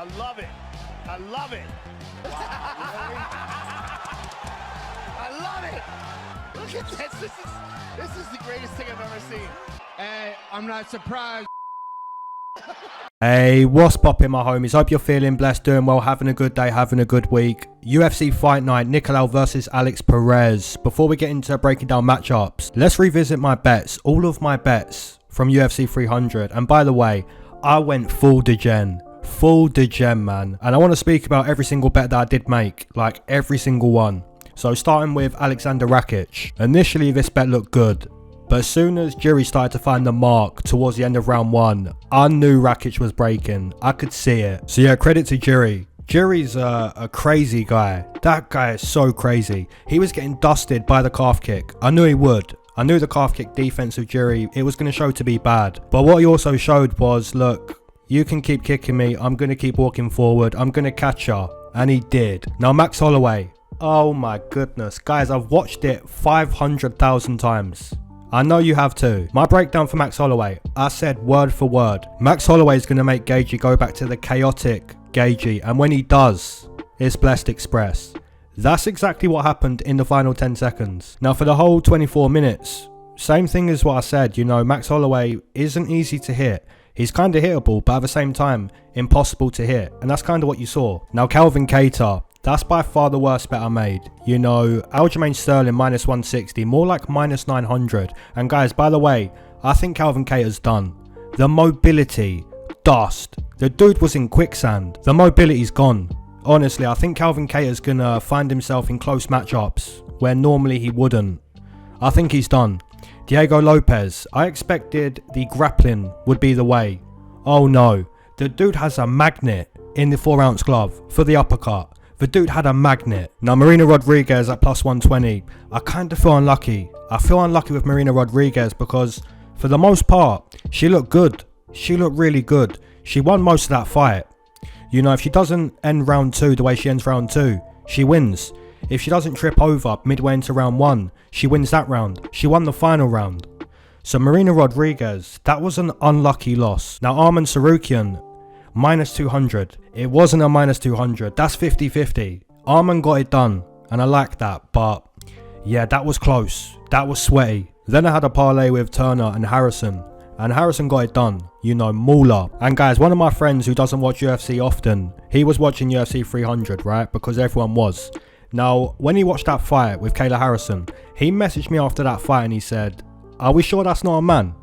I love it. I love it. I love it. Look at this. This is the greatest thing I've ever seen. Hey, I'm not surprised. Hey, what's poppin', my homies? Hope you're feeling blessed, doing well, having a good day, having a good week. UFC Fight Night, Nicolau versus Alex Perez. Before we get into breaking down matchups, let's revisit my bets, all of my bets from UFC 300. And by the way, I went full degen, man. And I want to speak about every single bet that I did make, like every single one. So starting with Alexander Rakic. Initially, this bet looked good. But as soon as Jury started to find the mark towards the end of round 1, I knew Rakic was breaking. I could see it. So yeah, credit to Jury. Jury's a crazy guy. That guy is so crazy. He was getting dusted by the calf kick. I knew he would. I knew the calf kick defense of Jury, it was going to show to be bad. But what he also showed was, look, you can keep kicking me. I'm going to keep walking forward. I'm going to catch her. And he did. Now Max Holloway. Oh my goodness. Guys, I've watched it 500,000 times. I know you have too. My breakdown for Max Holloway, I said word for word. Max Holloway is going to make Gaethje go back to the chaotic Gaethje, and when he does, it's Blessed Express. That's exactly what happened in the final 10 seconds. Now for the whole 24 minutes, same thing as what I said, you know, Max Holloway isn't easy to hit. He's kind of hittable, but at the same time, impossible to hit, and that's kind of what you saw. Now Calvin Kattar, that's by far the worst bet I made. You know, Aljamain Sterling minus 160, more like minus 900. And guys, by the way, I think Calvin Kattar's done. The mobility, dust. The dude was in quicksand. The mobility's gone. Honestly, I think Calvin Kattar's gonna find himself in close matchups where normally he wouldn't. I think he's done. Diego Lopez, I expected the grappling would be the way. Oh no, the dude has a magnet in the 4-ounce glove for the uppercut. The dude had a magnet. Now Marina Rodriguez at plus 120. I kind of feel unlucky. I feel unlucky with Marina Rodriguez because for the most part, she looked good. She looked really good. She won most of that fight. You know, if she doesn't end round 2 the way she ends round 2, she wins. If she doesn't trip over midway into round 1, she wins that round. She won the final round. So Marina Rodriguez, that was an unlucky loss. Now Arman Sarukian, minus 200. It wasn't a minus 200. That's 50-50. Arman got it done. And I like that. But yeah, that was close. That was sweaty. Then I had a parlay with Turner and Harrison. And Harrison got it done. You know, Mauler. And guys, one of my friends who doesn't watch UFC often, he was watching UFC 300, right? Because everyone was. Now, when he watched that fight with Kayla Harrison, he messaged me after that fight and he said, are we sure that's not a man?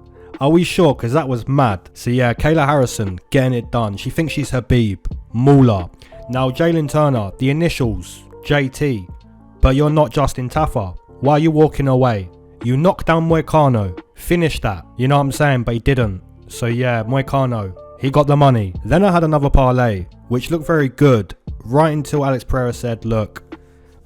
Are we sure? Because that was mad. So yeah, Kayla Harrison getting it done. She thinks she's Habib. Mauler. Now Jalen Turner, the initials, JT. But you're not Justin Taffer. Why are you walking away? You knocked down Moicano. Finish that. You know what I'm saying? But he didn't. So yeah, Moicano, he got the money. Then I had another parlay, which looked very good. Right until Alex Pereira said, look,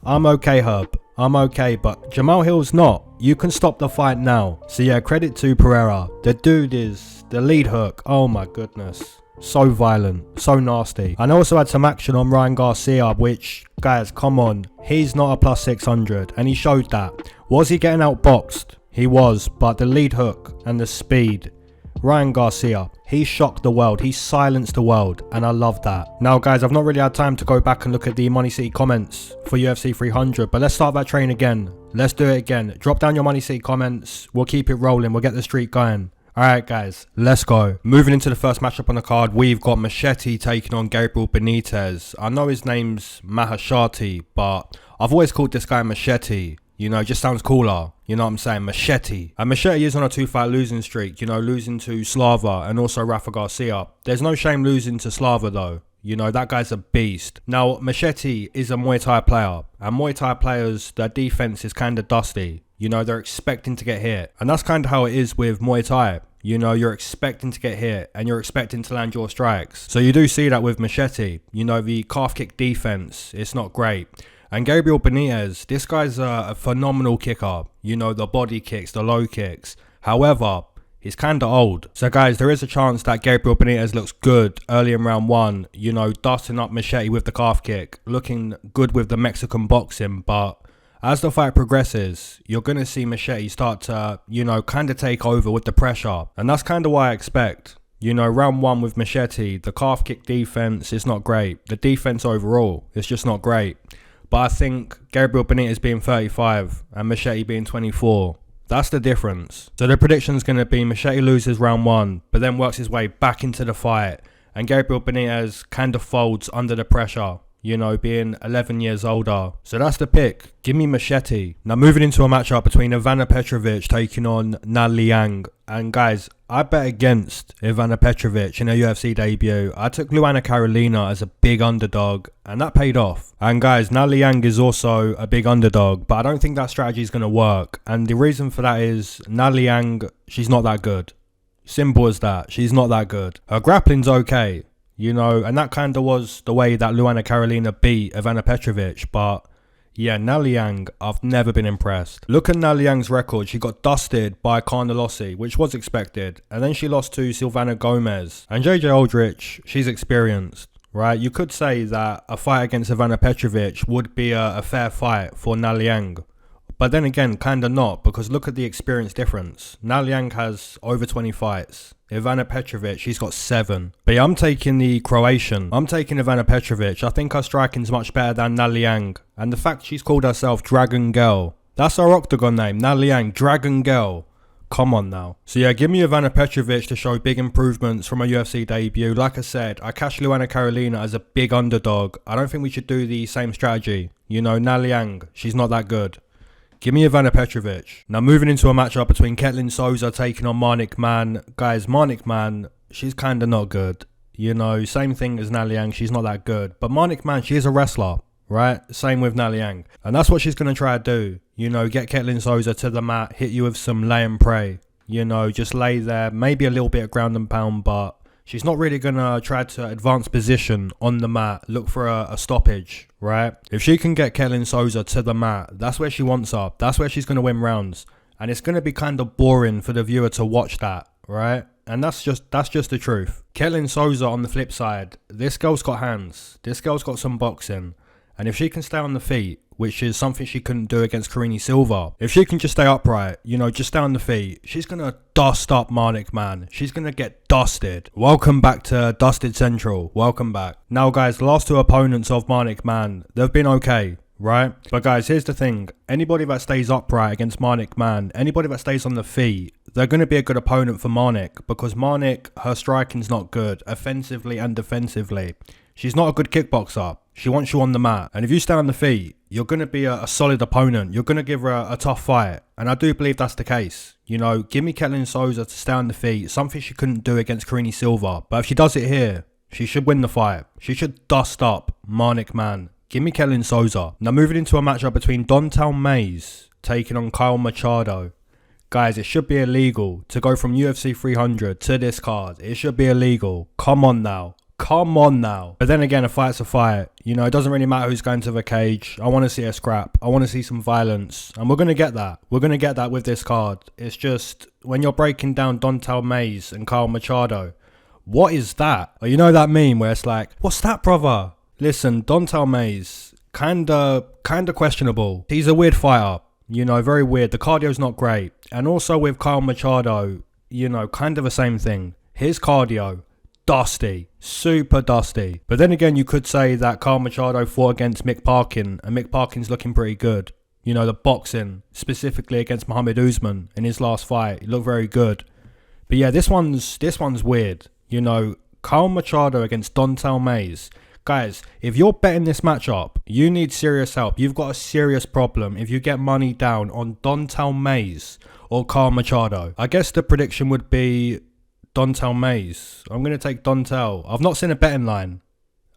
I'm okay, Herb. I'm okay, but Jamal Hill's not. You can stop the fight now. So yeah, credit to Pereira. The dude is the lead hook. Oh my goodness. So violent. So nasty. And I also had some action on Ryan Garcia, which, guys, come on. He's not a plus 600. And he showed that. Was he getting outboxed? He was. But the lead hook and the speed. Ryan Garcia, he shocked the world. He silenced the world. And I love that. Now, guys, I've not really had time to go back and look at the Money City comments for UFC 300. But let's start that train again. Let's do it again. Drop down your Money City comments. We'll keep it rolling. We'll get the streak going. Alright guys, let's go. Moving into the first matchup on the card, we've got Machete taking on Gabriel Benitez. I know his name's Machete, but I've always called this guy Machete. You know, it just sounds cooler. You know what I'm saying? Machete. And Machete is on a 2-fight losing streak. You know, losing to Slava and also Rafa Garcia. There's no shame losing to Slava though. You know, that guy's a beast. Now, Machete is a Muay Thai player. And Muay Thai players, their defense is kind of dusty. You know, they're expecting to get hit. And that's kind of how it is with Muay Thai. You know, you're expecting to get hit and you're expecting to land your strikes. So you do see that with Machete. You know, the calf kick defense, it's not great. And Gabriel Benitez, this guy's a phenomenal kicker. You know, the body kicks, the low kicks. However, he's kind of old. So guys, there is a chance that Gabriel Benitez looks good early in round 1. You know, dusting up Machete with the calf kick. Looking good with the Mexican boxing. But as the fight progresses, you're going to see Machete start to, you know, kind of take over with the pressure. And that's kind of what I expect. You know, round 1 with Machete, the calf kick defense is not great. The defense overall is just not great. But I think Gabriel Benitez being 35 and Machete being 24, that's the difference. So the prediction is going to be Machete loses round 1, but then works his way back into the fight. And Gabriel Benitez kind of folds under the pressure, you know, being 11 years older. So that's the pick. Give me Machete. Now moving into a matchup between Ivana Petrovic taking on Liang. And guys, I bet against Ivana Petrovic in her UFC debut. I took Luana Carolina as a big underdog, and that paid off. And guys, Liang is also a big underdog, but I don't think that strategy is going to work. And the reason for that is Liang, she's not that good. Simple as that. She's not that good. Her grappling's okay, you know, and that kind of was the way that Luana Carolina beat Ivana Petrovic, but yeah, Liang, I've never been impressed. Look at Liang's record. She got dusted by Carnelossi, which was expected. And then she lost to Silvana Gomez. And JJ Aldrich, she's experienced, right? You could say that a fight against Ivana Petrovic would be a fair fight for Liang. But then again, kind of not, because look at the experience difference. Liang has over 20 fights. Ivana Petrovic, she's got 7. But yeah, I'm taking the Croatian. I'm taking Ivana Petrovic. I think her striking's much better than Liang. And the fact she's called herself Dragon Girl, that's her octagon name, Liang, Dragon Girl. Come on now. So yeah, give me Ivana Petrovic to show big improvements from her UFC debut. Like I said, I cashed Luana Carolina as a big underdog. I don't think we should do the same strategy. You know, Liang, she's not that good. Give me Ivana Petrovic. Now moving into a matchup between Ketlen Souza taking on Mann. Guys, Mann, she's kind of not good. You know, same thing as Liang, she's not that good. But Mann, she is a wrestler, right? Same with Liang. And that's what she's going to try to do. You know, get Ketlen Souza to the mat, hit you with some lay and pray. You know, just lay there, maybe a little bit of ground and pound, but she's not really going to try to advance position on the mat, look for a stoppage, right? If she can get Ketlen Souza to the mat, that's where she wants her. That's where she's going to win rounds. And it's going to be kind of boring for the viewer to watch that, right? And that's just the truth. Ketlen Souza on the flip side, this girl's got hands. This girl's got some boxing. And if she can stay on the feet, which is something she couldn't do against Karine Silva, if she can just stay upright, you know, just stay on the feet, she's going to dust up Marnic, man. She's going to get dusted. Welcome back to Dusted Central. Welcome back. Now, guys, the last 2 opponents of Marnic, man, they've been okay, right? But, guys, here's the thing. Anybody that stays upright against Marnic, man, anybody that stays on the feet, they're going to be a good opponent for Marnic, because Marnic, her striking's not good, offensively and defensively. She's not a good kickboxer. She wants you on the mat. And if you stay on the feet, you're going to be a solid opponent. You're going to give her a tough fight. And I do believe that's the case. You know, give me Ketlen Souza to stay on the feet. Something she couldn't do against Karine Silva. But if she does it here, she should win the fight. She should dust up Marnic, man. Give me Ketlen Souza. Now moving into a matchup between Don'Tale Mayes taking on Kyle Machado. Guys, it should be illegal to go from UFC 300 to this card. It should be illegal. Come on now. Come on now. But then again, a fight's a fight. You know, it doesn't really matter who's going to the cage. I want to see a scrap. I want to see some violence. And we're going to get that. We're going to get that with this card. It's just, when you're breaking down Don'Tale Mayes and Kyle Machado, what is that? Or you know that meme where it's like, what's that, brother? Listen, Don'Tale Mayes, kinda questionable. He's a weird fighter. You know, very weird. The cardio's not great. And also with Kyle Machado, you know, kind of the same thing. His cardio, dusty, super dusty. But then again, you could say that Kyle Machado fought against Mick Parkin, and Mick Parkin's looking pretty good. You know, the boxing, specifically against Muhammad Usman in his last fight, he looked very good. But yeah, this one's weird. You know, Kyle Machado against Don'Tale Mayes. Guys, if you're betting this matchup, you need serious help. You've got a serious problem if you get money down on Don'Tale Mayes or Kyle Machado. I guess the prediction would be Don'Tale Mayes. I'm going to take Don'Tale. I've not seen a betting line.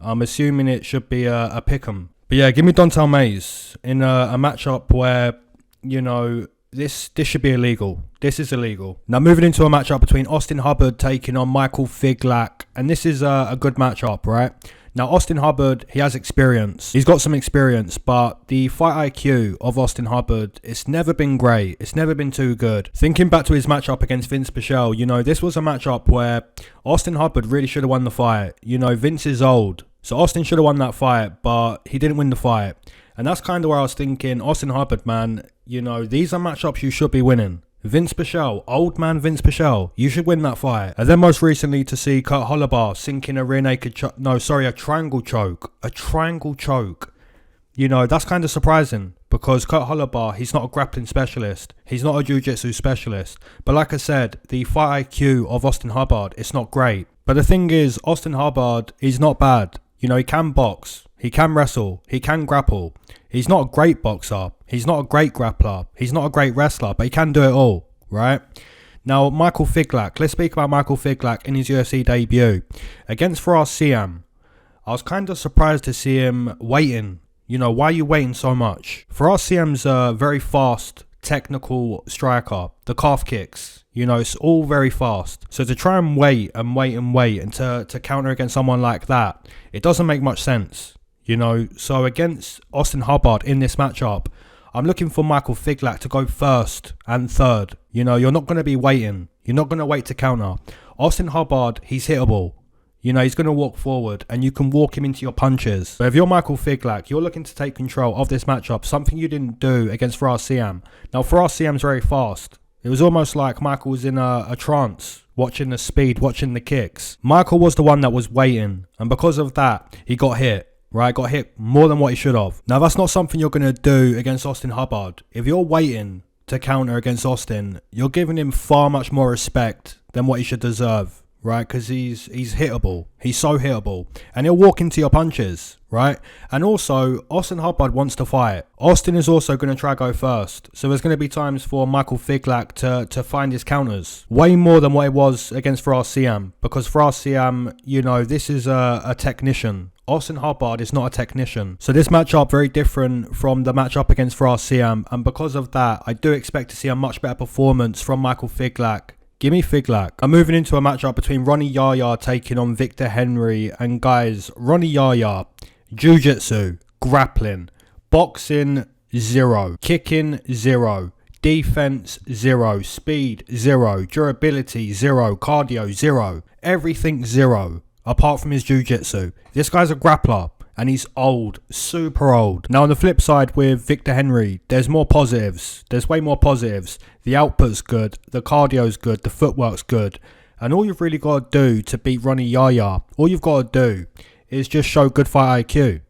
I'm assuming it should be a pick'em. But yeah, give me Don'Tale Mayes in a matchup where, you know, this should be illegal. This is illegal. Now moving into a matchup between Austen Hubbard taking on Michael Figlak. And this is a good matchup, right? Now, Austen Hubbard, he has experience. He's got some experience, but the fight IQ of Austen Hubbard, it's never been great. It's never been too good. Thinking back to his matchup against Vince Pichel, you know, this was a matchup where Austen Hubbard really should have won the fight. You know, Vince is old, so Austen should have won that fight, but he didn't win the fight. And that's kind of where I was thinking, Austen Hubbard, man, you know, these are matchups you should be winning. Vince Pichel, old man Vince Pichel, you should win that fight. And then most recently to see Kurt Holloway sinking a rear naked a triangle choke. A triangle choke. You know, that's kind of surprising because Kurt Holloway, he's not a grappling specialist. He's not a jiu-jitsu specialist. But like I said, the fight IQ of Austen Hubbard, it's not great. But the thing is, Austen Hubbard, he's not bad. You know, he can box. He can wrestle. He can grapple. He's not a great boxer. He's not a great grappler. He's not a great wrestler, but he can do it all, right? Now, Michael Figlak. Let's speak about Michael Figlak in his UFC debut. Against Faraz Siam, I was kind of surprised to see him waiting. You know, why are you waiting so much? Faraz Siam's a very fast, technical striker. The calf kicks, you know, it's all very fast. So to try and wait and to counter against someone like that, it doesn't make much sense. You know, so against Austen Hubbard in this matchup, I'm looking for Michael Figlak to go first and third. You know, you're not going to be waiting. You're not going to wait to counter. Austen Hubbard, he's hittable. You know, he's going to walk forward and you can walk him into your punches. But if you're Michael Figlak, you're looking to take control of this matchup, something you didn't do against Faraz Siam. Now, Faraz Siam's very fast. It was almost like Michael was in a trance, watching the speed, watching the kicks. Michael was the one that was waiting, and because of that, he got hit. Right, got hit more than what he should have. Now, that's not something you're going to do against Austen Hubbard. If you're waiting to counter against Austen, you're giving him far much more respect than what he should deserve, right? Because he's hittable. He's so hittable. And he'll walk into your punches, right? And also, Austen Hubbard wants to fight. Austen is also going to try go first. So there's going to be times for Michael Figlak to find his counters. Way more than what it was against Faraz Siam. Because Faraz Siam, you know, this is a technician. Austen Hubbard is not a technician. So this matchup very different from the matchup against Faraz Siam. And because of that, I do expect to see a much better performance from Michael Figlak. Give me Figlak. I'm moving into a matchup between Rani Yahya taking on Victor Henry. And guys, Rani Yahya, jiu-jitsu, grappling, boxing, 0. Kicking, 0. Defense, 0. Speed, 0. Durability, 0. Cardio, 0. Everything, 0. Apart from his jiu-jitsu. This guy's a grappler and he's old, super old. Now on the flip side with Victor Henry, there's more positives. There's way more positives. The output's good, the cardio's good, the footwork's good. And all you've really got to do to beat Rani Yahya, all you've got to do is just show good fight IQ.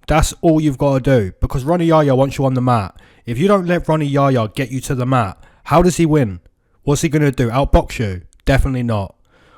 That's all you've got to do because Rani Yahya wants you on the mat. If you don't let Rani Yahya get you to the mat, how does he win? What's he going to do? Outbox you? Definitely not.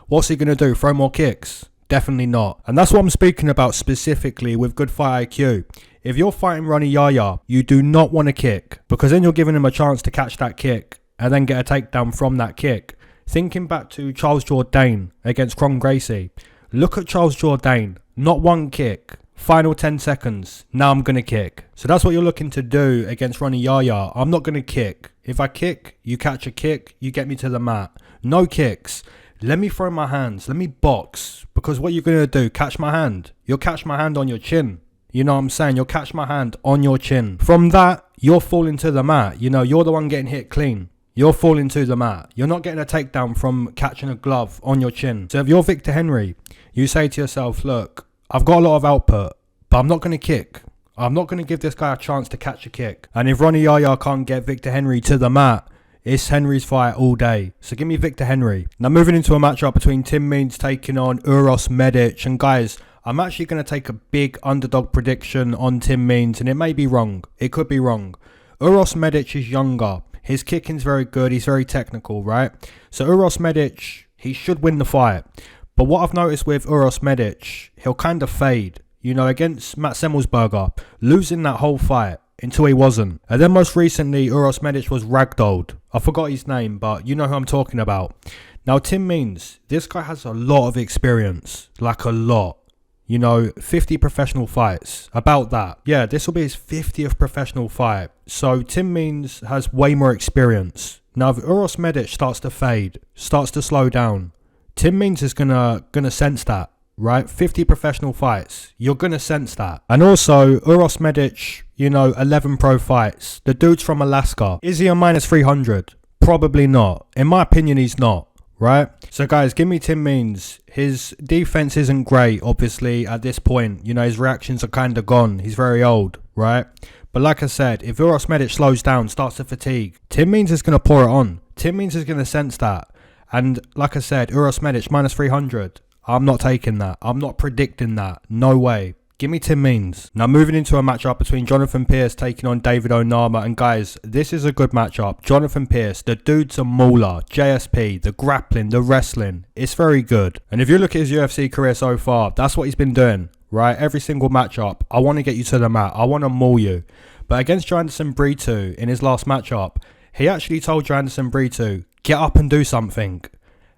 What's he going to do? Throw more kicks? Definitely not. And that's what I'm speaking about specifically with good fight IQ. If you're fighting Rani Yahya, you do not want to kick because then you're giving him a chance to catch that kick and then get a takedown from that kick. Thinking back to Charles Jourdain against Kron Gracie. Look at Charles Jourdain. Not one kick. Final 10 seconds. Now I'm going to kick. So that's what you're looking to do against Rani Yahya. I'm not going to kick. If I kick, you catch a kick, you get me to the mat. No kicks. Let me throw my hands. Let me box. Because what you're going to do, catch my hand. You'll catch my hand on your chin. You know what I'm saying? You'll catch my hand on your chin. From that, you're falling to the mat. You know, you're the one getting hit clean. You're falling to the mat. You're not getting a takedown from catching a glove on your chin. So if you're Victor Henry, you say to yourself, look, I've got a lot of output, but I'm not going to kick. I'm not going to give this guy a chance to catch a kick. And if Rani Yahya can't get Victor Henry to the mat, it's Henry's fight all day. So give me Victor Henry. Now moving into a matchup between Tim Means taking on Uros Medic. And guys, I'm actually going to take a big underdog prediction on Tim Means. And it may be wrong. It could be wrong. Uros Medic is younger. His kicking's very good. He's very technical, right? So Uros Medic, he should win the fight. But what I've noticed with Uros Medic, he'll kind of fade. You know, against Matt Semmelsberger, losing that whole fight until he wasn't. And then most recently, Uros Medic was ragdolled. I forgot his name, but you know who I'm talking about. Now, Tim Means, this guy has a lot of experience. Like a lot. You know, 50 professional fights. About that. Yeah, this will be his 50th professional fight. So, Tim Means has way more experience. Now, if Uros Medic starts to fade, starts to slow down, Tim Means is gonna sense that. Right? 50 professional fights. You're going to sense that. And also, Uros Medic, you know, 11 pro fights. The dude's from Alaska. Is he a minus 300? Probably not. In my opinion, he's not. Right? So, guys, give me Tim Means. His defense isn't great, obviously, at this point. You know, his reactions are kind of gone. He's very old. Right? But like I said, if Uros Medic slows down, starts to fatigue, Tim Means is going to pour it on. Tim Means is going to sense that. And like I said, Uros Medic minus 300. I'm not taking that. I'm not predicting that. No way. Give me Tim Means. Now moving into a matchup between Jonathan Pearce taking on David Onama. And guys, this is a good matchup. Jonathan Pearce, the dude's a mauler. JSP, the grappling, the wrestling. It's very good. And if you look at his UFC career so far, that's what he's been doing, right? Every single matchup, I want to get you to the mat. I want to maul you. But against Joanderson Brito in his last matchup, he actually told Joanderson Brito, get up and do something.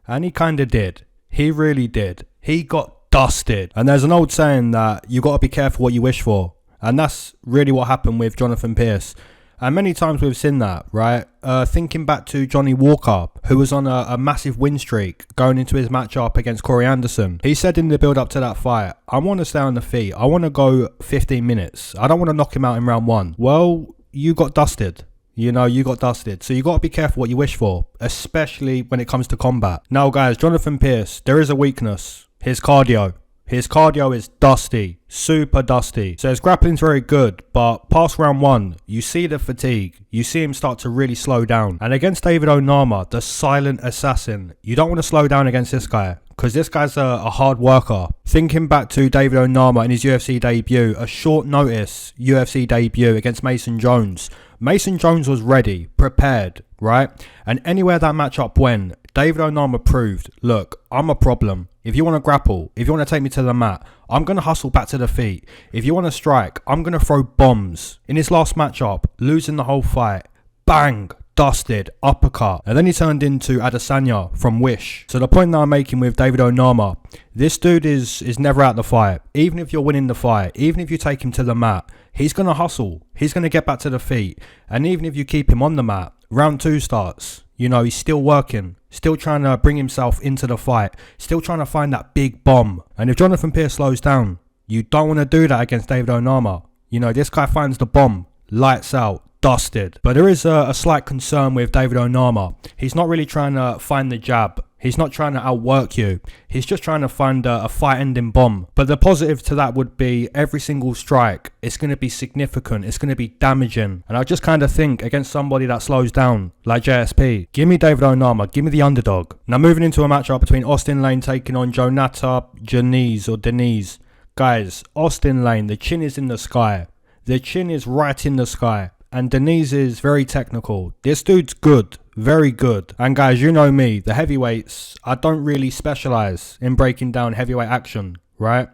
And he kind of did. He really did. He got dusted. And there's an old saying that you got to be careful what you wish for. And that's really what happened with Jonathan Pearce. And many times we've seen that, right? Thinking back to Johnny Walker, who was on a massive win streak going into his matchup against Corey Anderson. He said in the build up to that fight, I want to stay on the feet. I want to go 15 minutes. I don't want to knock him out in round 1. Well, you got dusted. You know, you got dusted. So you got to be careful what you wish for, especially when it comes to combat. Now, guys, Jonathan Pearce, there is a weakness. His cardio. His cardio is dusty. Super dusty. So his grappling's very good, but past round 1, you see the fatigue. You see him start to really slow down. And against David Onama, the silent assassin, you don't want to slow down against this guy, because this guy's a hard worker. Thinking back to David Onama in his UFC debut, a short notice UFC debut against Mason Jones. Mason Jones was ready, prepared, right? And anywhere that matchup went, David Onama proved, look, I'm a problem. If you want to grapple, if you want to take me to the mat, I'm going to hustle back to the feet. If you want to strike, I'm going to throw bombs. In his last matchup, losing the whole fight, bang, dusted, uppercut. And then he turned into Adesanya from Wish. So the point that I'm making with David Onama, this dude is never out the fight. Even if you're winning the fight, even if you take him to the mat, he's going to hustle. He's going to get back to the feet. And even if you keep him on the mat, round 2 starts. You know, he's still working, still trying to bring himself into the fight, still trying to find that big bomb. And if Jonathan Pearce slows down, you don't want to do that against David Onama. You know, this guy finds the bomb, lights out, dusted. But there is a slight concern with David Onama. He's not really trying to find the jab. He's not trying to outwork you. He's just trying to find a fight-ending bomb. But the positive to that would be every single strike, it's going to be significant. It's going to be damaging. And I just kind of think against somebody that slows down, like JSP, give me David Onama. Give me the underdog. Now moving into a matchup between Austen Lane taking on Jhonata, Diniz. Guys, Austen Lane, the chin is in the sky. The chin is right in the sky. And Diniz is very technical. This dude's good. Very good. And guys, you know me, the heavyweights, I don't really specialize in breaking down heavyweight action, right?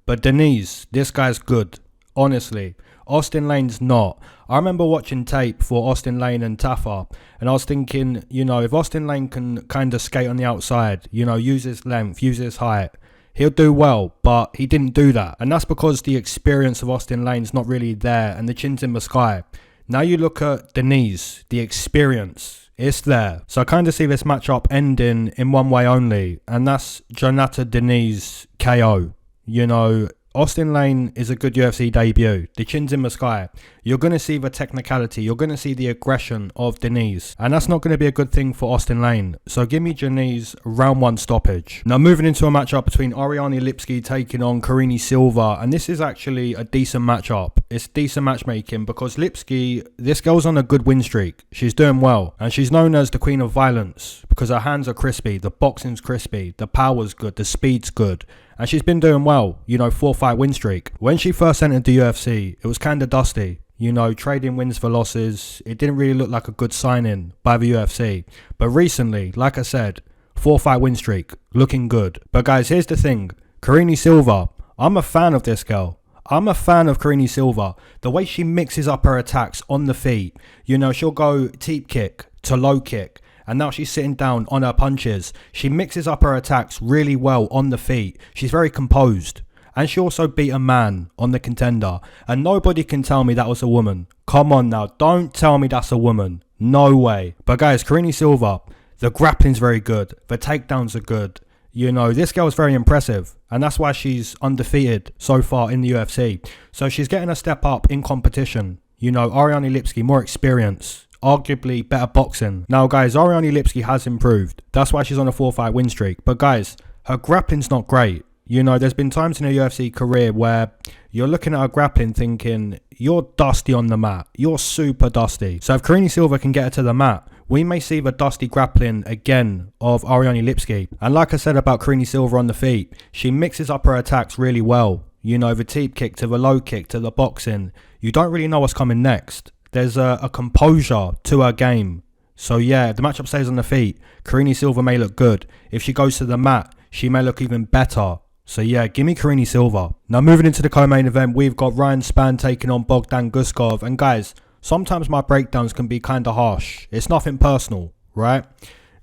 But Diniz, this guy's good. Honestly. Austen Lane's not. I remember watching tape for Austen Lane and Tafa, and I was thinking, you know, if Austen Lane can kind of skate on the outside, you know, use his length, use his height, he'll do well, but he didn't do that. And that's because the experience of Austen Lane's not really there, and the chin's in the sky. Now you look at Diniz, the experience. It's there. So I kind of see this matchup ending in one way only, and that's Jhonata Diniz KO. You know, Austen Lane is a good UFC debut. The chin's in the sky. You're going to see the technicality. You're going to see the aggression of Diniz. And that's not going to be a good thing for Austen Lane. So give me Diniz round 1 stoppage. Now moving into a matchup between Ariane Lipski taking on Karine Silva. And this is actually a decent matchup. It's decent matchmaking because Lipski, this girl's on a good win streak. She's doing well. And she's known as the Queen of Violence because her hands are crispy. The boxing's crispy. The power's good. The speed's good. And she's been doing well, you know, 4-fight win streak. When she first entered the UFC, it was kind of dusty. You know, trading wins for losses. It didn't really look like a good signing by the UFC. But recently, like I said, 4-fight win streak, looking good. But guys, here's the thing. Karine Silva, I'm a fan of this girl. I'm a fan of Karine Silva. The way she mixes up her attacks on the feet. You know, she'll go teep kick to low kick. And now she's sitting down on her punches. She mixes up her attacks really well on the feet. She's very composed. And she also beat a man on the contender. And nobody can tell me that was a woman. Come on now. Don't tell me that's a woman. No way. But guys, Karine Silva, the grappling's very good. The takedowns are good. You know, this girl is very impressive. And that's why she's undefeated so far in the UFC. So she's getting a step up in competition. You know, Ariane Lipski, more experience. Arguably better boxing. Now guys, Ariane Lipski has improved. That's why she's on a 4-fight win streak. But guys, her grappling's not great. You know, there's been times in her UFC career where you're looking at her grappling thinking, you're dusty on the mat. You're super dusty. So if Karine Silva can get her to the mat we may see the dusty grappling again of Ariane Lipski. And like I said about Karine Silva on the feet, she mixes up her attacks really well. You know, the teep kick to the low kick to the boxing. You don't really know what's coming next. There's a composure to her game. So yeah, the matchup stays on the feet. Karine Silva may look good. If she goes to the mat, she may look even better. So yeah, give me Karine Silva. Now moving into the co-main event, we've got Ryan Spann taking on Bogdan Guskov. And guys, sometimes my breakdowns can be kind of harsh. It's nothing personal, right?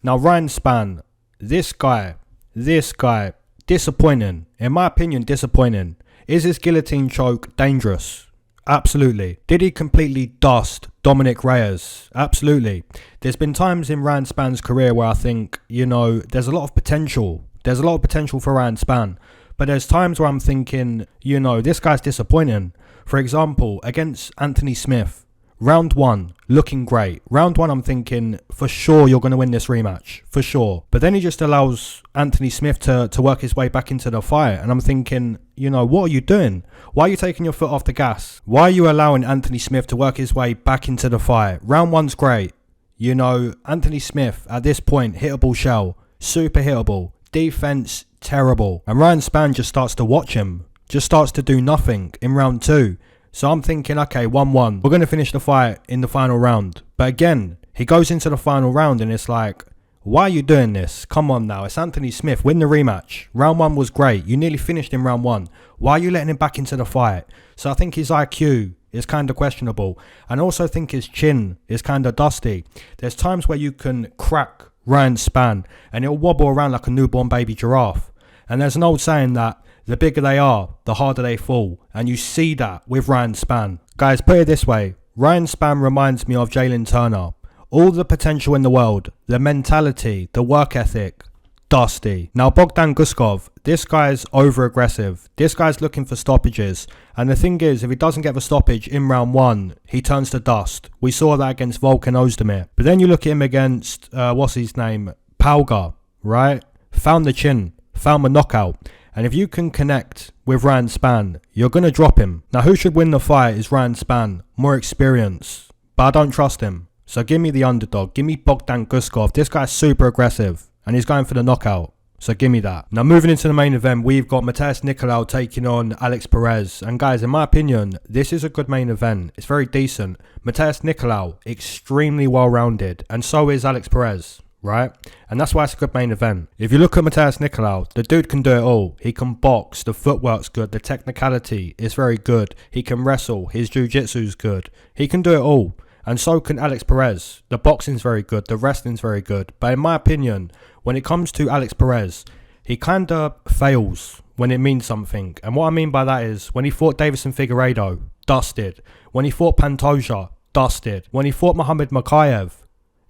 Now Ryan Spann, this guy, disappointing. In my opinion, disappointing. Is his guillotine choke dangerous? Absolutely. Did he completely dust Dominic Reyes? Absolutely. There's been times in Ryan Spann's career where I think, you know, there's a lot of potential. There's a lot of potential for Ryan Spann. But there's times where I'm thinking, you know, this guy's disappointing. For example, against Anthony Smith, round 1, looking great. Round 1, I'm thinking, for sure you're going to win this rematch. For sure. But then he just allows Anthony Smith to work his way back into the fight. And I'm thinking, you know, what are you doing? Why are you taking your foot off the gas? Why are you allowing Anthony Smith to work his way back into the fight? Round 1's great. You know, Anthony Smith, at this point, hittable shell. Super hittable. Defense, terrible. And Ryan Spann just starts to watch him. Just starts to do nothing in round 2. So I'm thinking, okay, 1-1. We're going to finish the fight in the final round. But again, he goes into the final round and it's like, why are you doing this? Come on now. It's Anthony Smith. Win the rematch. Round 1 was great. You nearly finished in round 1. Why are you letting him back into the fight? So I think his IQ is kind of questionable. And I also think his chin is kind of dusty. There's times where you can crack Ryan Spann and it'll wobble around like a newborn baby giraffe. And there's an old saying that the bigger they are, the harder they fall. And you see that with Ryan Spann. Guys, put it this way. Ryan Spann reminds me of Jalen Turner. All the potential in the world, the mentality, the work ethic, dusty. Now Bogdan Guskov, this guy's over aggressive. This guy's looking for stoppages. And the thing is, if he doesn't get the stoppage in round 1, he turns to dust. We saw that against Volkan Ozdemir. But then you look at him against, what's his name? Palga, right? Found the chin, found the knockout. And if you can connect with Ryan Spann, you're going to drop him. Now who should win the fight is Ryan Spann. More experience. But I don't trust him. So give me the underdog. Give me Bogdan Guskov. This guy's super aggressive. And he's going for the knockout. So give me that. Now moving into the main event, we've got Matheus Nicolau taking on Alex Perez. And guys, in my opinion, this is a good main event. It's very decent. Matheus Nicolau, extremely well-rounded. And so is Alex Perez, right? And that's why it's a good main event. If you look at Matheus Nicolau, the dude can do it all. He can box, the footwork's good, the technicality is very good. He can wrestle, his jiu-jitsu's good. He can do it all. And so can Alex Perez. The boxing's very good, the wrestling's very good. But in my opinion, when it comes to Alex Perez, he kind of fails when it means something. And what I mean by that is, when he fought Davison Figueiredo, dusted. When he fought Pantoja, dusted. When he fought Muhammad Mokaev,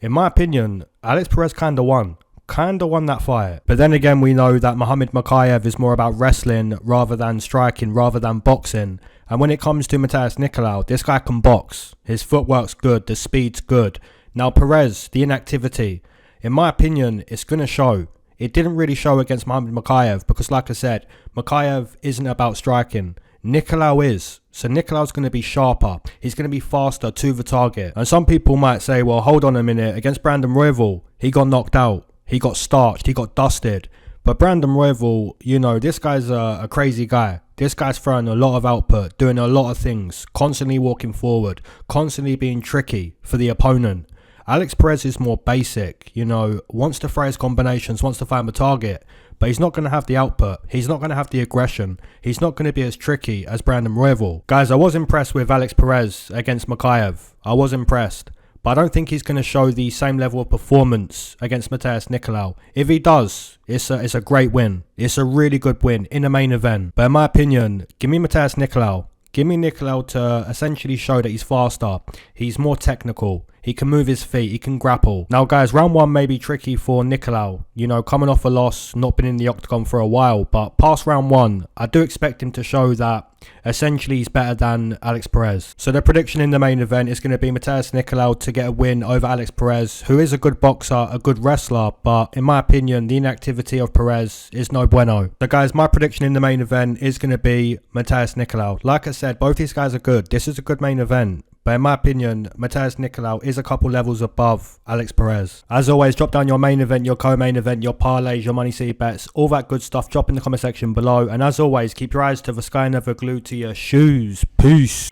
in my opinion, Alex Perez kind of won that fight. But then again, we know that Muhammad Mokaev is more about wrestling rather than striking, rather than boxing. And when it comes to Matheus Nicolau, this guy can box. His footwork's good, the speed's good. Now Perez, the inactivity, in my opinion, it's going to show. It didn't really show against Muhammad Mokaev because, like I said, Mokaev isn't about striking. Nicolau is. So Nicolau's going to be sharper. He's going to be faster to the target. And some people might say, well, hold on a minute. Against Brandon Royval, he got knocked out. He got starched. He got dusted. But Brandon Royval, you know, this guy's a crazy guy. This guy's throwing a lot of output, doing a lot of things, constantly walking forward, constantly being tricky for the opponent. Alex Perez is more basic, you know, wants to throw his combinations, wants to find the target, but he's not going to have the output. He's not going to have the aggression. He's not going to be as tricky as Brandon Royval. Guys, I was impressed with Alex Perez against Mokaev. I was impressed. But I don't think he's going to show the same level of performance against Matheus Nicolau. If he does, it's a great win. It's a really good win in the main event. But in my opinion, give me Matheus Nicolau. Give me Nicolau to essentially show that he's faster. He's more technical. He can move his feet. He can grapple. Now, guys, round 1 may be tricky for Nicolau. You know, coming off a loss, not been in the octagon for a while. But past round 1, I do expect him to show that essentially he's better than Alex Perez. So the prediction in the main event is going to be Matheus Nicolau to get a win over Alex Perez, who is a good boxer, a good wrestler. But in my opinion, the inactivity of Perez is no bueno. So, guys, my prediction in the main event is going to be Matheus Nicolau. Like I said, both these guys are good. This is a good main event. but in my opinion, Matheus Nicolau is a couple levels above Alex Perez. As always, drop down your main event, your co-main event, your parlays, your money city bets, all that good stuff. Drop in the comment section below. And as always, keep your eyes to the sky and never glued to your shoes. Peace.